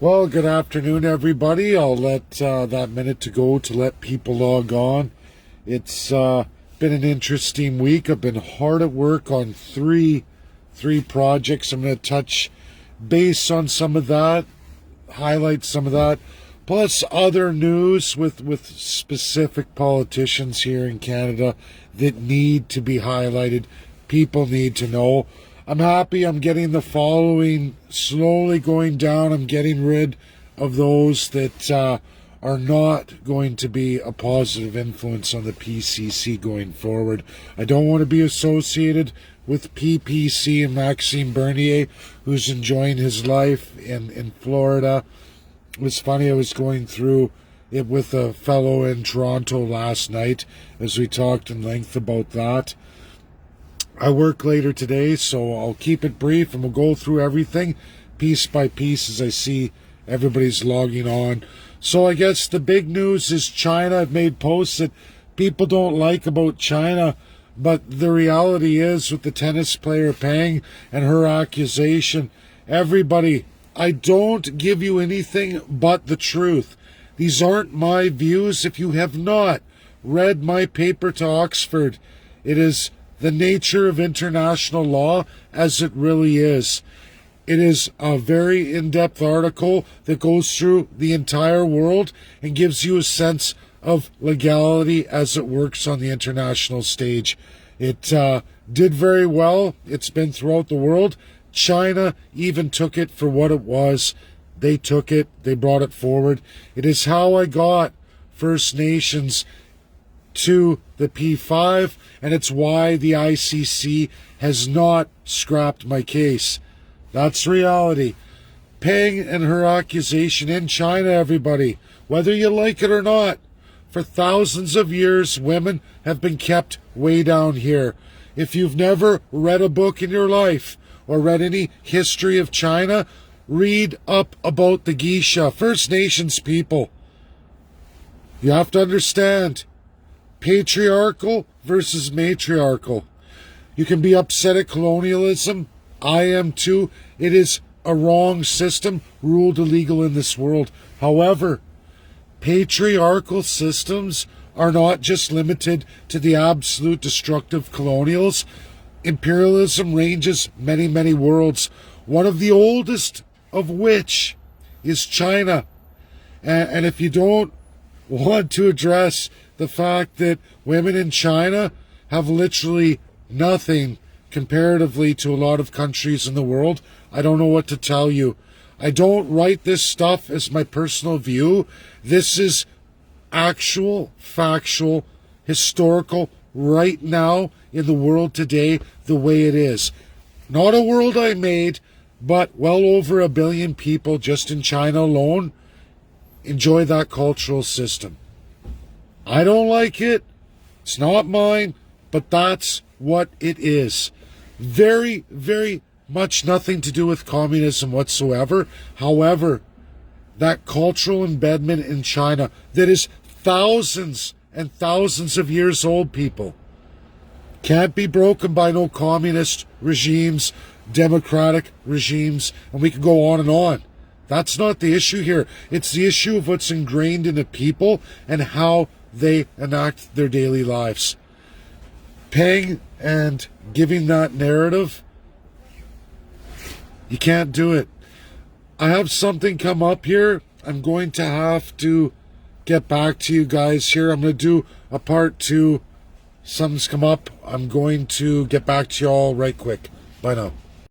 Well, good afternoon, everybody. I'll let that minute to go to let people log on. It's been an interesting week. I've been hard at work on three projects. I'm going to touch base on some of that, highlight some of that, plus other news with specific politicians here in Canada that need to be highlighted. People need to know. I'm happy I'm getting the following slowly going down. I'm getting rid of those that are not going to be a positive influence on the PCC going forward. I don't want to be associated with PPC and Maxime Bernier, who's enjoying his life in Florida. It was funny, I was going through it with a fellow in Toronto last night as we talked in length about that. I work later today, so I'll keep it brief and we'll go through everything piece by piece as I see everybody's logging on. So I guess the big news is China. I've made posts that people don't like about China, but the reality is with the tennis player Peng and her accusation, everybody, I don't give you anything but the truth. These aren't my views. If you have not read my paper to Oxford, it is the nature of international law as it really is. It is a very in-depth article that goes through the entire world and gives you a sense of legality as it works on the international stage. It did very well. It's been throughout the world. China even took it for what it was. They took it. They brought it forward. It is how I got First Nations to the P5, and it's why the ICC has not scrapped my case. That's reality. Peng and her accusation in China, everybody, whether you like it or not, for thousands of years, women have been kept way down here. If you've never read a book in your life or read any history of China, read up about the geisha, First Nations people. You have to understand, patriarchal versus matriarchal. You can be upset at colonialism. I am too. It is a wrong system, ruled illegal in this world. However, patriarchal systems are not just limited to the absolute destructive colonials. Imperialism ranges many, many worlds. One of the oldest of which is China. And if you don't want to address the fact that women in China have literally nothing comparatively to a lot of countries in the world, I don't know what to tell you. I don't write this stuff as my personal view. This is actual, factual, historical, right now in the world today, the way it is. Not a world I made, but well over 1 billion people just in China alone enjoy that cultural system. I don't like it. It's not mine, but that's what it is. Very, very much nothing to do with communism whatsoever. However, that cultural embedment in China that is thousands and thousands of years old, people, can't be broken by no communist regimes, democratic regimes, and we can go on and on. That's not the issue here. It's the issue of what's ingrained in the people and how they enact their daily lives. Peng and giving that narrative, you can't do it. I have something come up here. I'm going to have to get back to you guys here. I'm going to do a part 2. Something's come up. I'm going to get back to you all right quick. Bye now.